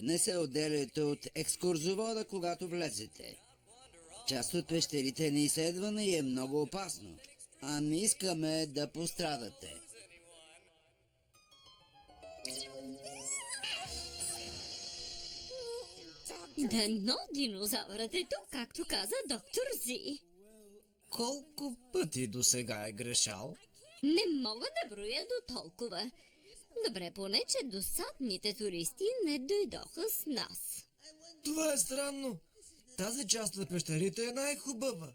Не се отделяйте от екскурзовода, когато влезете. Част от пещерите на изследване е много опасно, а не искаме да пострадате. Дано динозавърът е тук, както каза доктор Зи. Колко пъти до сега е грешал? Не мога да броя до толкова. Добре, поне, че досадните туристи не дойдоха с нас. Това е странно. Тази част на пещерите е най-хубава.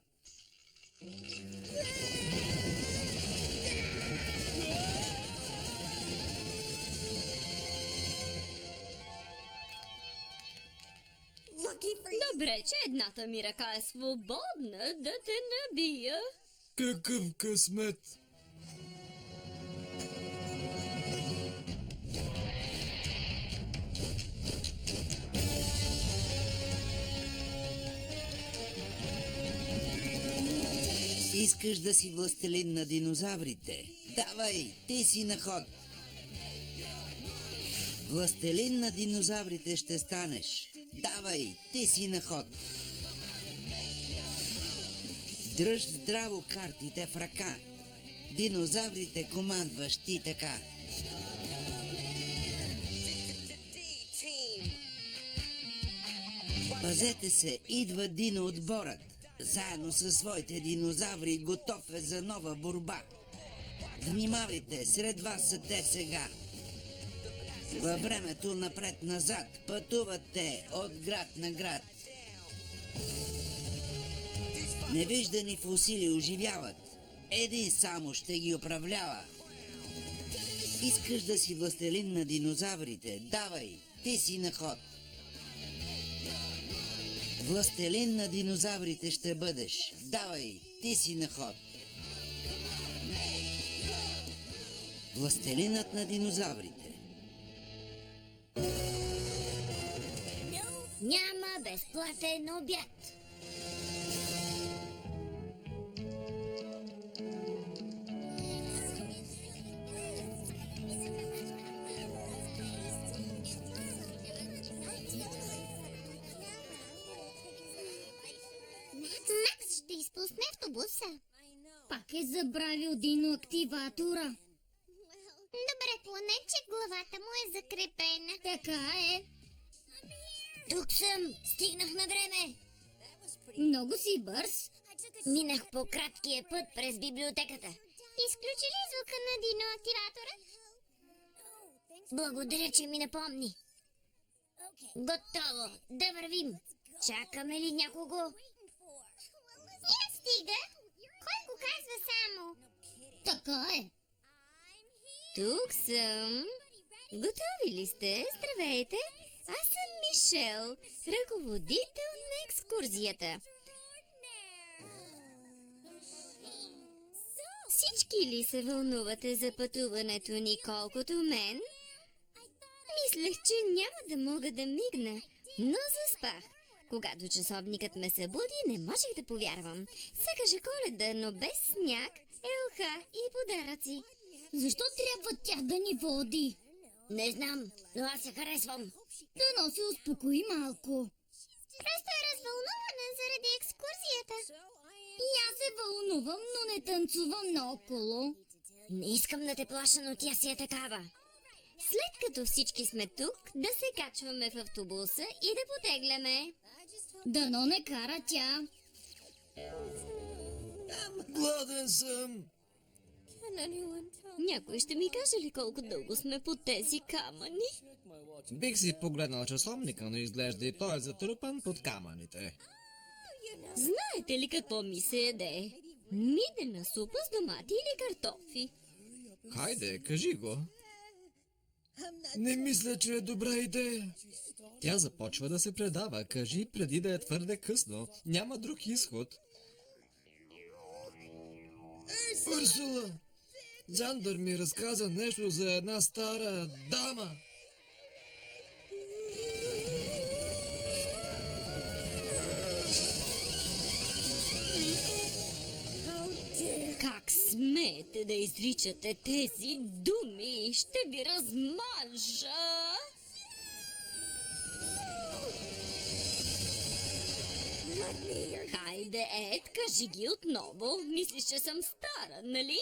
Добре, че едната ми ръка е свободна да те набия. Какъв късмет! Искаш да си властелин на динозаврите? Давай, ти си на ход. Властелин на динозаврите ще станеш. Давай, ти си на ход. Дръж здраво картите в ръка. Динозаврите командваш ти така. Пазете се, идва диноотборът. Заедно със своите динозаври готов е за нова борба. Внимавайте, сред вас са те сега. Във времето напред-назад пътуват те от град на град. Невиждани фосили оживяват. Един само ще ги управлява. Искаш да си властелин на динозаврите? Давай, ти си на ход. Властелин на динозаврите ще бъдеш. Давай, ти си на ход. Властелинът на динозаврите. Няма безплатен обяд. Макс ще изпусне автобуса. Пак е забравил диноактиватора. Добре, поне, че главата му е закрепена. Така е. Тук съм. Стигнах на време. Много си бърз. Минах по краткия път през библиотеката. Изключи ли звука на диноактиватора? Благодаря, че ми напомни. Готово. Да вървим. Чакаме ли някого? Я стига. Кой го казва само? Така е. Тук съм. Готови ли сте? Здравейте. Аз съм Мишел, ръководител на екскурзията. Всички ли се вълнувате за пътуването ни колкото мен? Мислех, че няма да мога да мигна, но заспах. Когато часовникът ме събуди, не можех да повярвам. Сякаше Коледа, но без сняг, елха и подаръци. Защо трябва тя да ни води? Не знам, но аз се харесвам. Да носи успокои малко. Просто е развълнувана заради екскурзията. И аз се вълнувам, но не танцувам наоколо. Не искам да те плаша, но тя си е такава. След като всички сме тук, да се качваме в автобуса и да потегляме. Дано не кара тя. Гладен съм. Някой ще ми каже ли колко дълго сме по тези камъни? Бих си погледнал часовника, но изглежда и той е затрупан под камъните. Знаете ли какво ми се яде? Мидена супа с домати или картофи? Хайде, кажи го. Не мисля, че е добра идея. Тя започва да се предава. Кажи преди да е твърде късно. Няма друг изход. Урсула! Зандър ми разказа нещо за една стара дама. Как смеете да изричате тези думи? Ще ви размажа! Хайде, Ед, кажи ги отново. Мислиш, че съм стара, нали?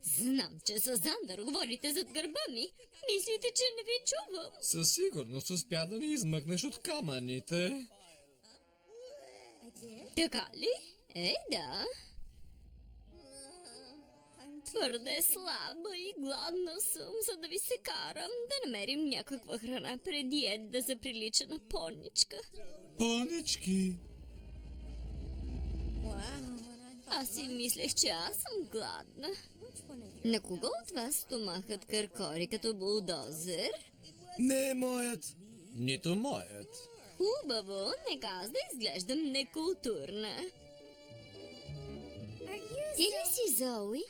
Знам, че с Зандър говорите зад гърба ми. Мислите, че не ви чувам. Със сигурност успя да ни измъкнеш от камъните. Така ли? Да. Твърде слаба и гладна съм, за да ви се карам да намерим някаква храна преди Ед да заприлича на поничка. Понички! Аз си мислех, че аз съм гладна. На кого от вас стомахът къркори като булдозер? Не е моят. Нито моят. Хубаво, нека аз да изглеждам некултурна. Ти ли си, Зоуи?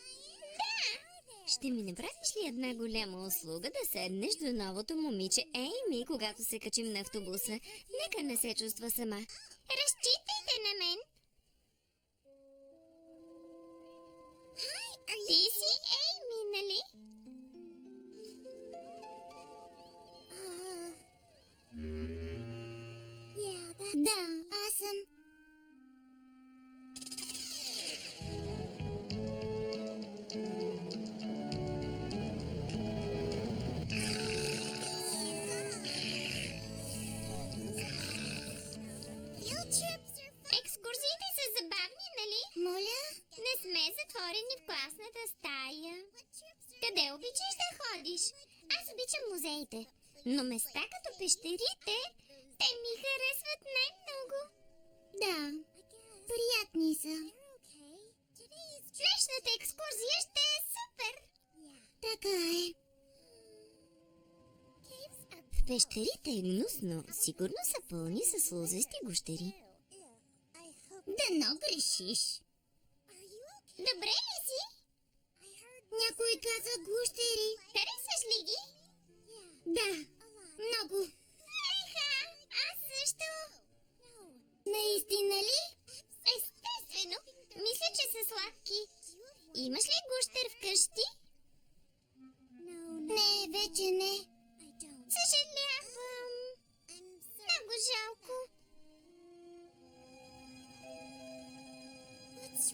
Ще ми направиш ли една голяма услуга да седнеш до новото момиче Ейми, когато се качим на автобуса? Нека не се чувства сама. Разчитайте на мен. Ти си Ейми, нали? Да, аз съм. Екскурзиите са забавни, нали? Моля? Не сме затворени в класната стая. Къде обичаш да ходиш? Аз обичам музеите. Но места като пещерите, те ми харесват най-много. Да, приятни са. Днешната екскурзия ще е супер. Така е. В пещерите е гнусно. Сигурно са пълни с лозести гущери. Дано грешиш. Добре ли си? Някой каза гущери. Харесваш ли ги? Да, много. Еха, аз също. Наистина ли? Естествено. Мисля, че са сладки. Имаш ли гущер вкъщи? Не, вече не. Съжалявам. Много жалко.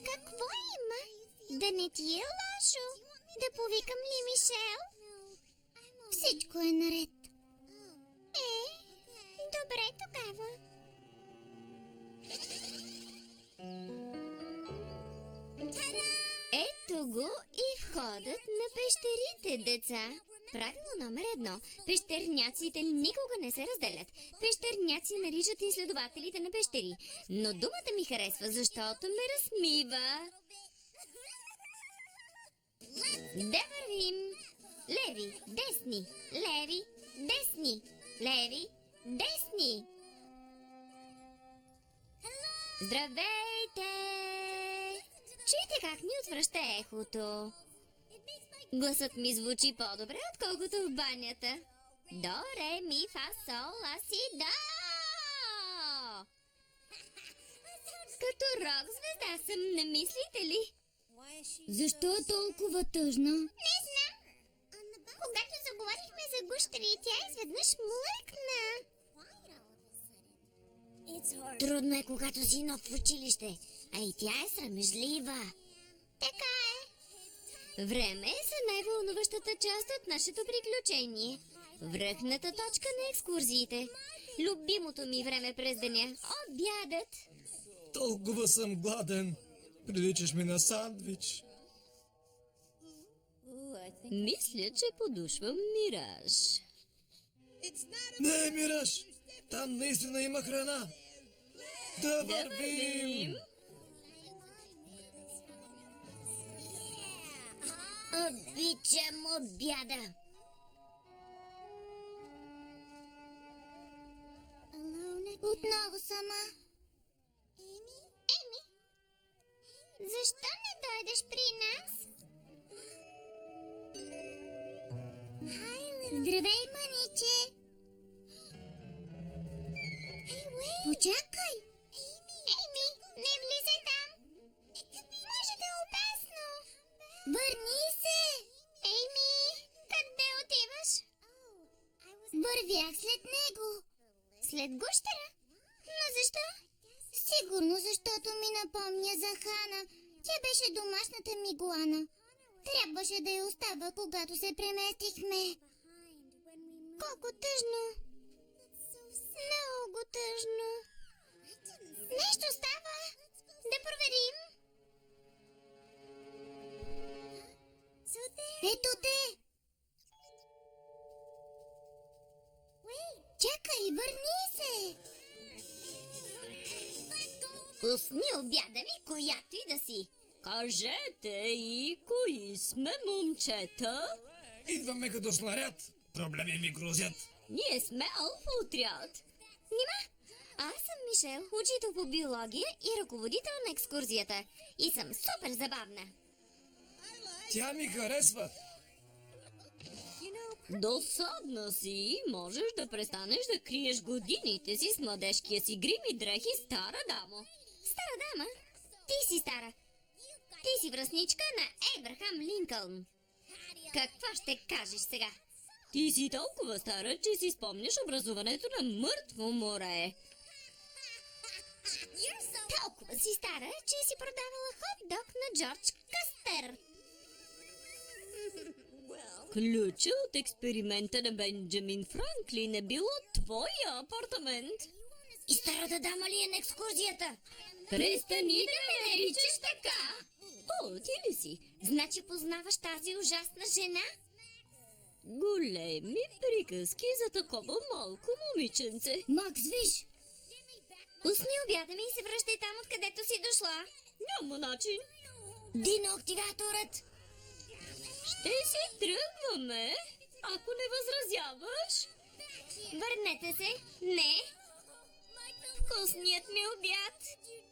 Какво има? Да не ти е лошо? Да повикам ли Мишел? Всичко е наред. Добре тогава. Ето го и входът на пещерите, деца. Правило номер 1. Пещерняците никога не се разделят. Пещерняци наричат изследователите на пещери. Но думата ми харесва, защото ме размива. Да вървим. Леви, десни, леви, десни, леви, десни. Здравейте! Чуйте как ни отвръща ехото. Гласът ми звучи по-добре, отколкото в банята. До, ре, ми, фа, сол, ла, си, до! Като рок звезда съм, не мислите ли? Защо е толкова тъжна? Не знам. Когато заговорихме за гущери, тя изведнъж млъкна. Трудно е, когато си нов в училище, а и тя е срамежлива. Така е. Време е за най-вълнуващата част от нашето приключение. Връхната точка на екскурзиите. Любимото ми време през деня. Обядът. Толкова съм гладен. Приличаш ми на сандвич. Мисля, че подушвам мираж. Не, Мираж! Там наистина има храна. Да вървим! Обичам обяда. Отново сама. Еми, защо не дойдеш при нас? Здравей, маниче! Почакай! Еми, не влизай там! Може да е опасно! Върни се! Еми, къде отиваш? Вървях след него. След гущера? Но защо? Сигурно, защото ми напомня за Хана. Тя беше домашната ми глана. Трябваше да я оставя, когато се преместихме. Колко тъжно. Много тъжно. Нещо става. Да проверим. Ето те. Чакай, върни се. Пусни обяда ми, която и да си. Кажете и кои сме, момчета? Идваме като снаряд. Проблеми ми грозят. Ние сме алфа отряд. Нима? Аз съм Мишел, учител по биология и ръководител на екскурзията. И съм супер забавна. Тя ми харесва. Досадна си, можеш да престанеш да криеш годините си с младежкия си грим и дрехи, стара дамо. Стара дама? Ти си стара. Ти си връстничка на Ейбрахам Линкълн. Какво ще кажеш сега? Ти си толкова стара, че си спомняш образуването на Мъртво море. Толкова си стара, че си продавала хот-дог на Джордж Къстър. Ключа от експеримента на Бенджамин Франклин е било твоя апартамент. И старата дама ли е на екскурзията? Престани да ме наричаш така! О, ти ли си? Значи познаваш тази ужасна жена? Големи приказки за такова малко момиченце. Макс, виж! Пусни обяда ми и се връщай там, откъдето си дошла. Няма начин. Диноактиваторът! Ще си тръгваме, ако не възразяваш. Върнете се. Не. Вкусният ми обяд.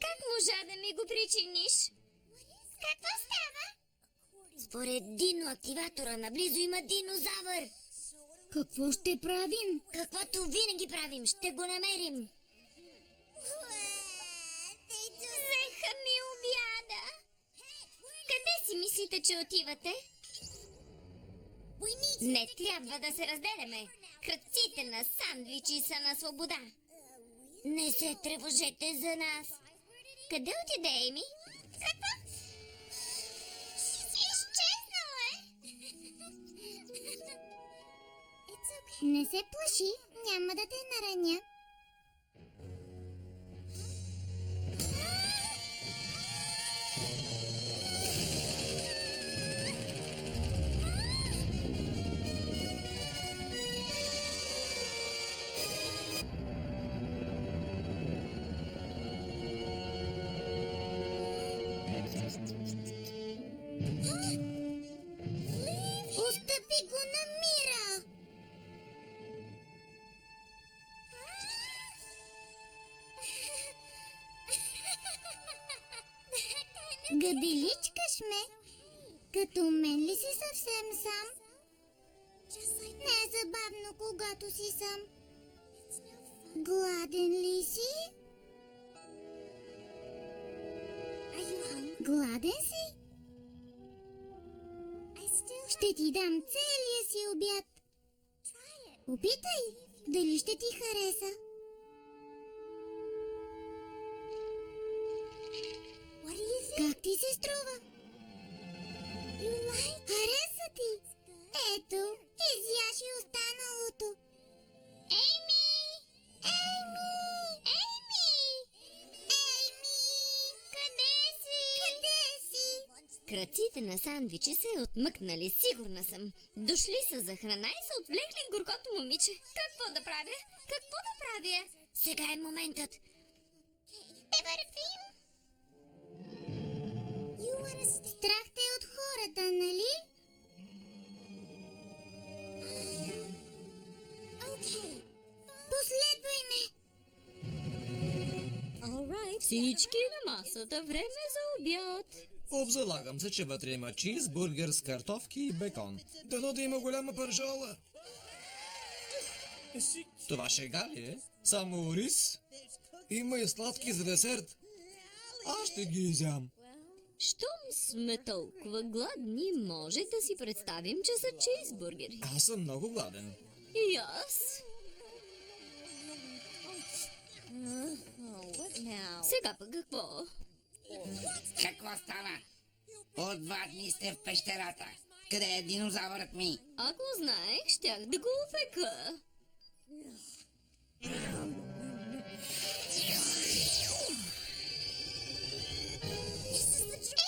Как можа да ми го причиниш? Какво става? Според диноактиватора наблизо има динозавър. Какво ще правим? Каквото винаги правим, ще го намерим. Взеха ми обяда. Къде си мислите, че отивате? Не трябва да се разделяме. Кръците на сандвичи са на свобода. Не се тревожете за нас. Къде отиде Еми? Какво? Изчезнала е. Не се плаши, няма да те нараня. Остави го на мира! Гаделичка шме. Като мен ли си съвсем сам? Не е забавно, когато си сам. Гладен ли си? Гладен си? Ще ти дам целия си обяд. Опитай, дали ще ти хареса. Как ти се струва? Хареса ти? Ето, изяш и останалото. Ейми! Ейми! Ейми! Ейми! Къде си? Къде си? Кръците на сандвичи се отмъкнали, сигурна съм. Дошли са за храна и са отвлекли горкото момиче. Какво да правя? Какво да правя? Сега е моментът. Да вървим. Страх те от хората, нали? Последвай ме. Всички на масата, време за обяд. Обзалагам се, че вътре има чизбургер с картофки и бекон. Дано да има голяма пържола. Това шега ли е? Само рис? Има и сладки за десерт. Аз ще ги изям. Щом сме толкова гладни, може да си представим, че са чизбургери. Аз съм много гладен. И аз. Сега пък какво? Какво става? От 2 дни сте в пещерата. Къде е динозавърът ми? Ако знаех, щях да го опека.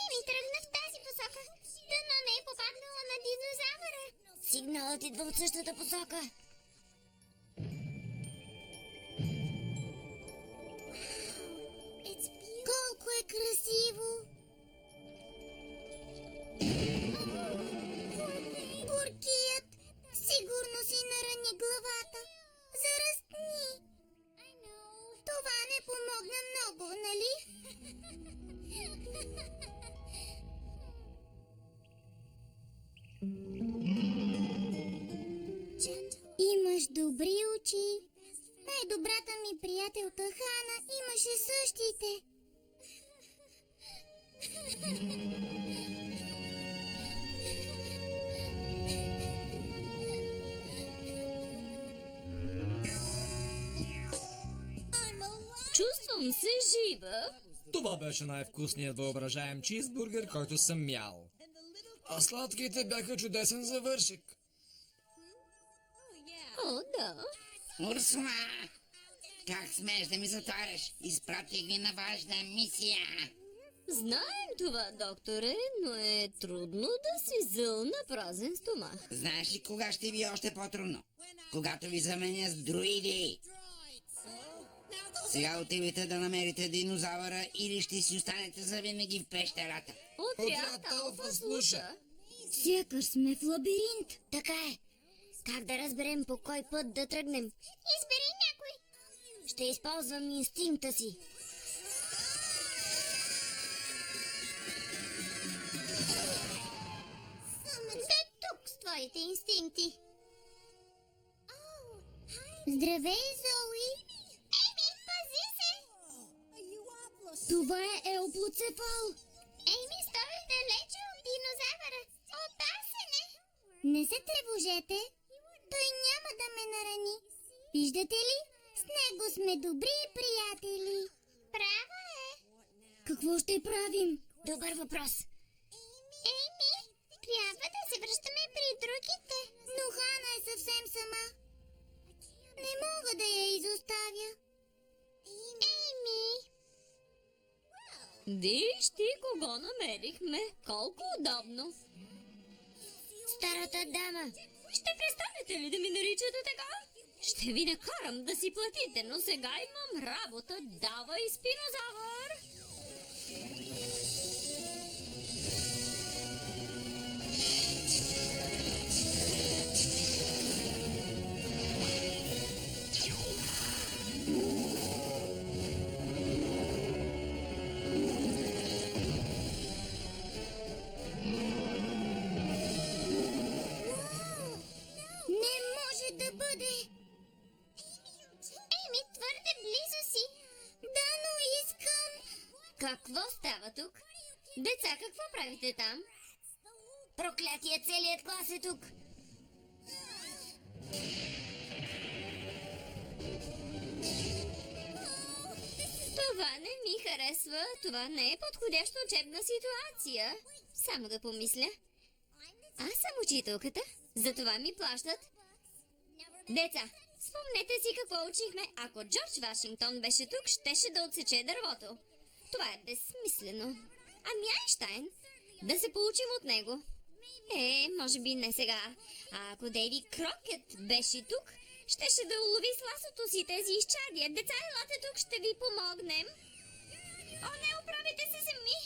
Еми, тръгна в тази посока. Дано не е попаднала на динозавъра. Сигналът идва от същата посока. Колко е красиво! Буркият сигурно си нарани главата. Зарастни. Това не помогна много, нали? Имаш добри очи. Най-добрата ми приятелка Хана имаше същите. Чувствам се жива. Това беше най-вкусният въображаем чизбургер, който съм ял. А сладките бяха чудесен завършик. О, да. Урсула! Как смееш да ми затваряш? Изпратих ви на важна мисия. Знаем това, докторе, но е трудно да си зъл на празен стомах. Знаеш ли кога ще ви е още по-трудно? Когато ви заменя с друиди. Сега отивайте да намерите динозавъра или ще си останете завинаги в пещерата. Отряд Алфа слуша. Сякаш сме в лабиринт. Така е. Как да разберем по кой път да тръгнем? Избери някой. Ще използвам инстинкта си. Дай тук с твоите инстинкти. Здравей, Зои. Еми, пази се. Това е елплоцефал. Еми, стой далече от динозавъра. Опасен е. Не се тревожете. Той няма да ме нарани. Виждате ли? С него сме добри приятели. Права е. Какво ще правим? Добър въпрос. Еми, трябва да се връщаме при другите. Но Хана е съвсем сама. Не мога да я изоставя. Еми. Виж ти кого намерихме. Колко удобно. Старата дама. Ще престанете ли да ми наричате така? Ще ви накарам да си платите, но сега имам работа. Давай, спинозавър! Не може да бъде. Еми, твърде близо си. Да, но искам. Какво става тук? Деца, какво правите там? Проклятие, целият клас е тук. Това не ми харесва. Това не е подходяща учебна ситуация. Само да помисля. Аз съм учителката. За това ми плащат. Деца, спомнете си какво учихме. Ако Джордж Вашингтон беше тук, щеше да отсече дървото. Това е безсмислено. Ами Айнщайн? Да се получим от него. Може би не сега. А ако Дейви Крокет беше тук, щеше да улови с ласото си тези изчадия. Деца, елате тук, ще ви помогнем. О, не, оправите се сами.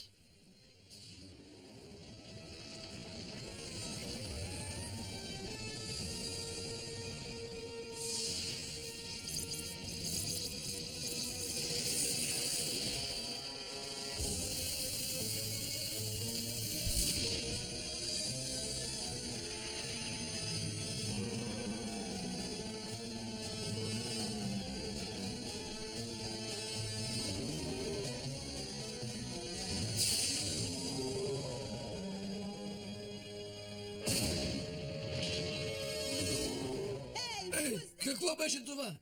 Какво беше това?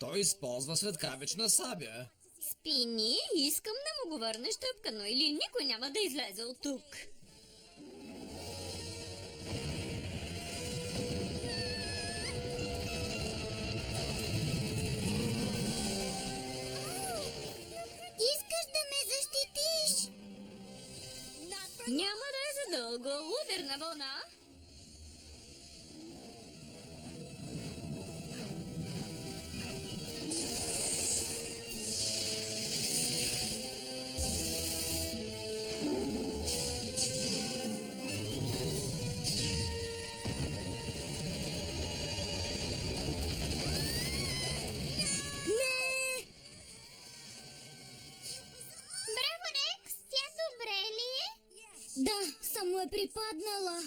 Той използва светкавична сабя. Спини, искам да му го върнеш тъпкано или никой няма да излезе от тук. Искаш да ме защитиш? Няма да е задълго. Ударна вълна. Браво, Рекс! Тя добре ли е? Да, само е припаднала.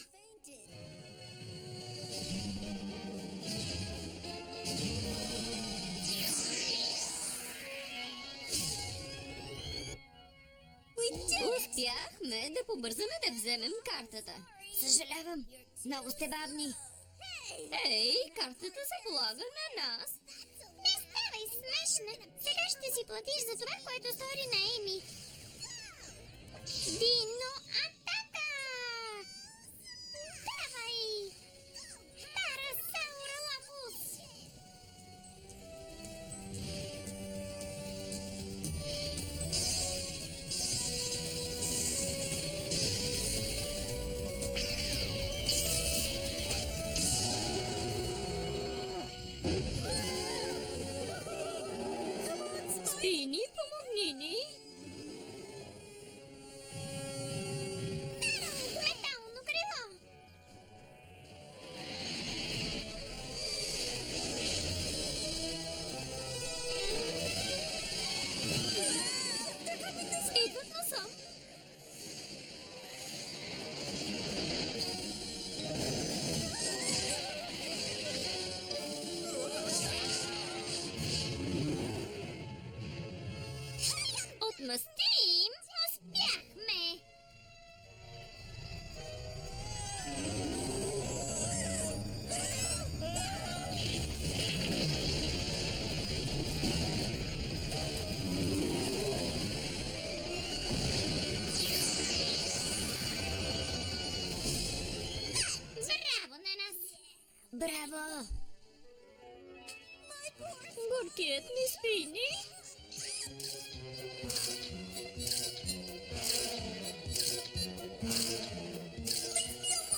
Успяхме да побързаме да вземем картата. Съжалявам, много сте бавни. Ей, картата се полага на нас. Не ставай смешна. Сега ще си платиш за това, което стори на Еми. Дино атака! Давай! Тарасауралапус! Спини, помогни ни. Метално крило! Идват насам. Отмъстим! Успяхме! Браво на нас! Браво! Горкият ми Спини.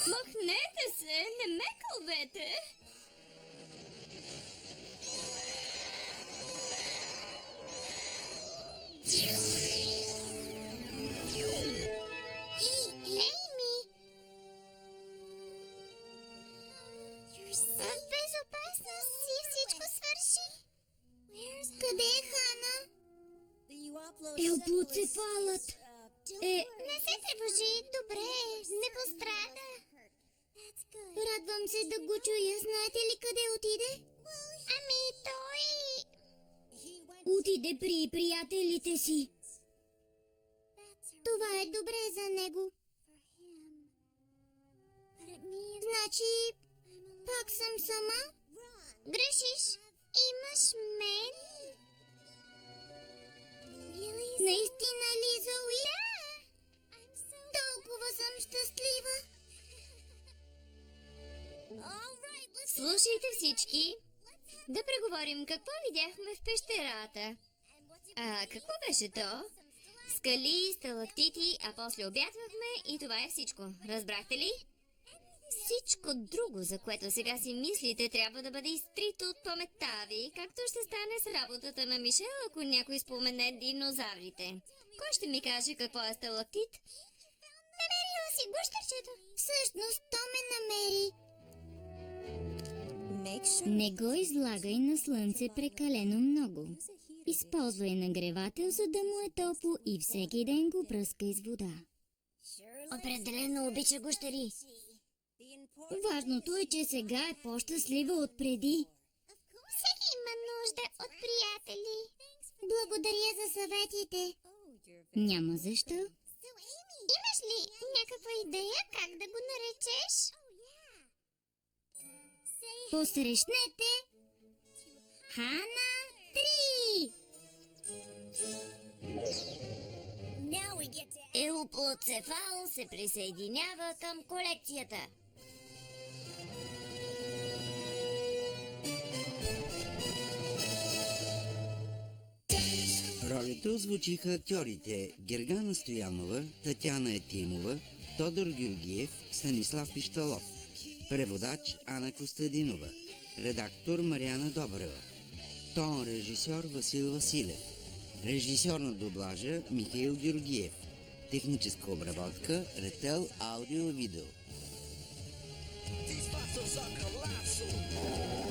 Махнете се, не ме кълвете. Ейми! В безопасност си всичко свърши. Къде е Хана? Елпоцефалът Не се тревожи, добре, не пострада. Радвам се да го чуя. Знаете ли къде отиде? Ами той... Отиде при приятелите си. Това е добре за него. Значи, пак съм сама? Грешиш, имаш мен. Наистина ли, Зои? Толкова съм щастлива. Слушайте всички. Да преговорим какво видяхме в пещерата. Какво беше то? Скали, сталактити, а после обядвахме и това е всичко. Разбрахте ли? Всичко друго, за което сега си мислите, трябва да бъде изтрито от паметта ви, както ще стане с работата на Мишел, ако някой спомене динозаврите. Кой ще ми каже какво е сталактит? Намерила си гущерчето. Всъщност, то ме намери. Не го излагай на слънце прекалено много. Използвай нагревател, за да му е топло и всеки ден го пръскай с вода. Определено обича гущери. Важното е, че сега е по-щастлива от преди. Всеки има нужда от приятели. Благодаря за съветите. Няма защо. Имаш ли някаква идея как да го наречеш? Посрещнете Хана 3! Куклоцефал се присъединява към колекцията. Ролите озвучиха актьорите Гергана Стоянова, Татяна Етимова, Тодор Георгиев, Станислав Пищалов, преводач Ана Костадинова, редактор Мариана Добрева, тон режисьор Васил Василев, режисьор на дублажа Михаил Георгиев, техническа обработка Ретел Аудио-Видео. These fossils are colossal.